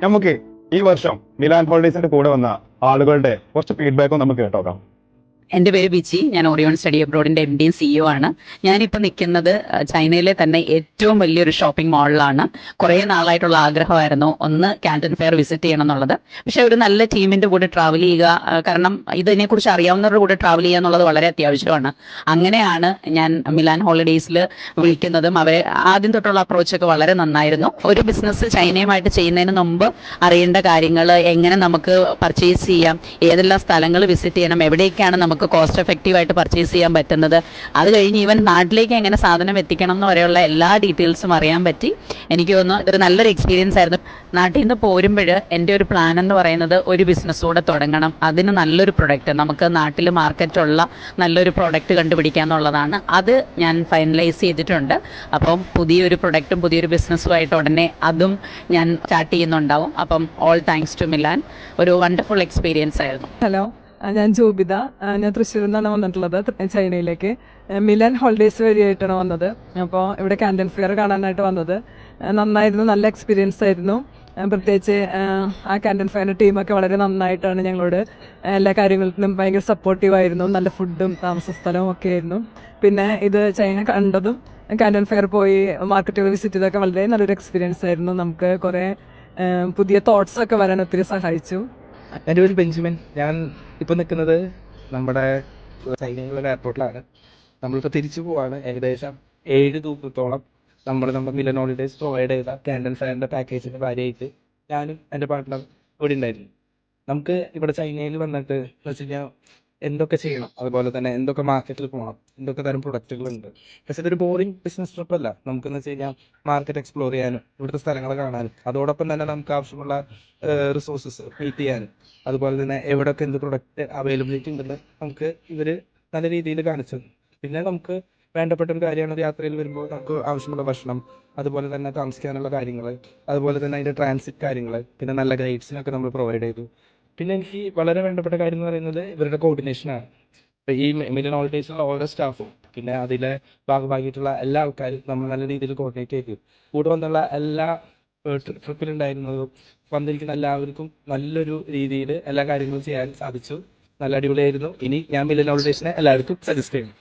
നമുക്ക് ഈ വർഷം മിലാൻ ഹോളിഡേയ്സിന്റെ കൂടെ വന്ന ആളുകളുടെ കുറച്ച് ഫീഡ്ബാക്കും നമുക്ക് കേട്ടോക്കാം. എൻ്റെ പേര് ബിജി. ഞാൻ ഓറിയോൺ സ്റ്റഡി അബ്രോഡിൻ്റെ MD CEO ആണ്. ഞാനിപ്പോൾ നിൽക്കുന്നത് ചൈനയിലെ തന്നെ ഏറ്റവും വലിയൊരു ഷോപ്പിംഗ് മാളിലാണ്. കുറേ നാളായിട്ടുള്ള ആഗ്രഹമായിരുന്നു ഒന്ന് ക്യാൻറ്റൺ ഫെയർ വിസിറ്റ് ചെയ്യണം എന്നുള്ളത്. പക്ഷേ ഒരു നല്ല ടീമിൻ്റെ കൂടെ ട്രാവൽ ചെയ്യുക, കാരണം ഇതിനെക്കുറിച്ച് അറിയാവുന്നവരുടെ കൂടെ ട്രാവൽ ചെയ്യുക എന്നുള്ളത് വളരെ അത്യാവശ്യമാണ്. അങ്ങനെയാണ് ഞാൻ മിലാൻ ഹോളിഡേയ്സിൽ വിളിക്കുന്നതും. അവരെ ആദ്യം തൊട്ടുള്ള അപ്രോച്ചൊക്കെ വളരെ നന്നായിരുന്നു. ഒരു ബിസിനസ് ചൈനയുമായിട്ട് ചെയ്യുന്നതിന് മുമ്പ് അറിയേണ്ട കാര്യങ്ങൾ, എങ്ങനെ നമുക്ക് പർച്ചേസ് ചെയ്യാം, ഏതെല്ലാം സ്ഥലങ്ങൾ വിസിറ്റ് ചെയ്യണം, എവിടേക്കാണ് നമുക്ക് കോസ്റ്റ് എഫക്റ്റീവായിട്ട് പർച്ചേസ് ചെയ്യാൻ പറ്റുന്നത്, അത് കഴിഞ്ഞ് ഈവൻ നാട്ടിലേക്ക് എങ്ങനെ സാധനം എത്തിക്കണം എന്ന് വരെയുള്ള എല്ലാ ഡീറ്റെയിൽസും അറിയാൻ പറ്റി. എനിക്ക് തോന്നുന്നു ഇതൊരു നല്ലൊരു എക്സ്പീരിയൻസ് ആയിരുന്നു. നാട്ടിൽ നിന്ന് പോരുമ്പോൾ എൻ്റെ ഒരു പ്ലാൻ എന്ന് പറയുന്നത് ഒരു ബിസിനസ് കൂടെ തുടങ്ങണം. അതിന് നല്ലൊരു പ്രൊഡക്റ്റ്, നമുക്ക് നാട്ടിൽ മാർക്കറ്റുള്ള നല്ലൊരു പ്രൊഡക്റ്റ് കണ്ടുപിടിക്കുക എന്നുള്ളതാണ്. അത് ഞാൻ ഫൈനലൈസ് ചെയ്തിട്ടുണ്ട്. അപ്പം പുതിയൊരു പ്രൊഡക്റ്റും പുതിയൊരു ബിസിനസ്സുമായിട്ട് ഉടനെ അതും ഞാൻ സ്റ്റാർട്ട് ചെയ്യുന്നുണ്ടാവും. അപ്പം ഓൾ താങ്ക്സ് ടു മിലാൻ. ഒരു വണ്ടർഫുൾ എക്സ്പീരിയൻസ് ആയിരുന്നു. ഹലോ, ഞാൻ ജോബിത. ഞാൻ തൃശ്ശൂരിൽ നിന്നാണ് വന്നിട്ടുള്ളത്, ചൈനയിലേക്ക്. മിലാൻ ഹോളിഡേയ്സ് വഴിയായിട്ടാണ് വന്നത്. അപ്പോൾ ഇവിടെ ക്യാൻറ്റൺ ഫെയർ കാണാനായിട്ട് വന്നത്. നന്നായിരുന്നു, നല്ല എക്സ്പീരിയൻസ് ആയിരുന്നു. പ്രത്യേകിച്ച് ആ ക്യാൻറ്റൺ ഫെയറിൻ്റെ ടീമൊക്കെ വളരെ നന്നായിട്ടാണ് ഞങ്ങളോട് എല്ലാ കാര്യങ്ങളിലും ഭയങ്കര സപ്പോർട്ടീവായിരുന്നു. നല്ല ഫുഡും താമസ സ്ഥലവും ഒക്കെ ആയിരുന്നു. പിന്നെ ഇത് ചൈന കണ്ടതും ക്യാൻറ്റൺ ഫെയർ പോയി മാർക്കറ്റുകൾ വിസിറ്റ് ചെയ്തൊക്കെ വളരെ നല്ലൊരു എക്സ്പീരിയൻസ് ആയിരുന്നു. നമുക്ക് കുറേ പുതിയ തോട്ട്സൊക്കെ വരാൻ ഒത്തിരി സഹായിച്ചു. എൻ്റെ പേര് ബെഞ്ചമിൻ. ഞാൻ ഇപ്പോൾ നിൽക്കുന്നത് നമ്മുടെ ചൈനയിലുള്ള എയർപോർട്ടിലാണ്. നമ്മളിപ്പോൾ തിരിച്ചു പോവാണ്. ഏകദേശം 7 ദിവസത്തോളം നമ്മുടെ മിലൻ ഹോളിഡേയ്സ് പ്രൊവൈഡ് ചെയ്ത ക്യാൻറ്റൺ ഫെയറിൻ്റെ പാക്കേജിൻ്റെ കാര്യമായിട്ട് ഞാനും എൻ്റെ പാർട്ട്ണർ ഇവിടെ ഉണ്ടായിരുന്നു. നമുക്ക് ഇവിടെ ചൈനയിൽ വന്നിട്ട് എന്ന് വെച്ച് കഴിഞ്ഞാൽ എന്തൊക്കെ ചെയ്യണം, അതുപോലെ തന്നെ എന്തൊക്കെ മാർക്കറ്റിൽ പോകണം, എന്തൊക്കെ തരം പ്രൊഡക്റ്റുകളുണ്ട്. പക്ഷേ ഇതൊരു ബോറിംഗ് ബിസിനസ് ട്രിപ്പ് അല്ല. നമുക്കെന്ന് വെച്ച് കഴിഞ്ഞാൽ മാർക്കറ്റ് എക്സ്പ്ലോർ ചെയ്യാനും ഇവിടുത്തെ സ്ഥലങ്ങൾ കാണാനും അതോടൊപ്പം തന്നെ നമുക്ക് ആവശ്യമുള്ള റിസോഴ്സസ് മീറ്റ് ചെയ്യാനും അതുപോലെ തന്നെ എവിടെയൊക്കെ എന്ത് പ്രൊഡക്റ്റ് അവൈലബിലിറ്റി ഉണ്ടെന്ന് നമുക്ക് ഇവർ നല്ല രീതിയിൽ കാണിച്ചു. പിന്നെ നമുക്ക് വേണ്ടപ്പെട്ട ഒരു കാര്യമാണ് യാത്രയിൽ വരുമ്പോൾ നമുക്ക് ആവശ്യമുള്ള ഭക്ഷണം, അതുപോലെ തന്നെ താമസിക്കാനുള്ള കാര്യങ്ങൾ, അതുപോലെ തന്നെ അതിൻ്റെ ട്രാൻസിറ്റ് കാര്യങ്ങൾ, പിന്നെ നല്ല ഗൈഡ്സിനൊക്കെ നമ്മൾ പ്രൊവൈഡ് ചെയ്തു. പിന്നെ എനിക്ക് വളരെ വേണ്ടപ്പെട്ട കാര്യം എന്ന് പറയുന്നത് ഇവരുടെ കോർഡിനേഷനാണ്. ഇപ്പോൾ ഈ മിലൻ ഹോളിഡേയ്സിലുള്ള ഓരോ സ്റ്റാഫും പിന്നെ അതിലെ ഭാഗമാക്കിയിട്ടുള്ള എല്ലാ ആൾക്കാരും നമ്മൾ നല്ല രീതിയിൽ കോർഡിനേറ്റ് ചെയ്തു. കൂടെ വന്നുള്ള എല്ലാ ട്രിപ്പിലുണ്ടായിരുന്നതും വന്നിരിക്കുന്ന എല്ലാവർക്കും നല്ലൊരു രീതിയിൽ എല്ലാ കാര്യങ്ങളും ചെയ്യാൻ സാധിച്ചു. നല്ല അടിപൊളിയായിരുന്നു. ഇനി ഞാൻ മിലൻ ഹോളിഡേയ്സിനെ എല്ലാവർക്കും സജസ്റ്റ് ചെയ്യും.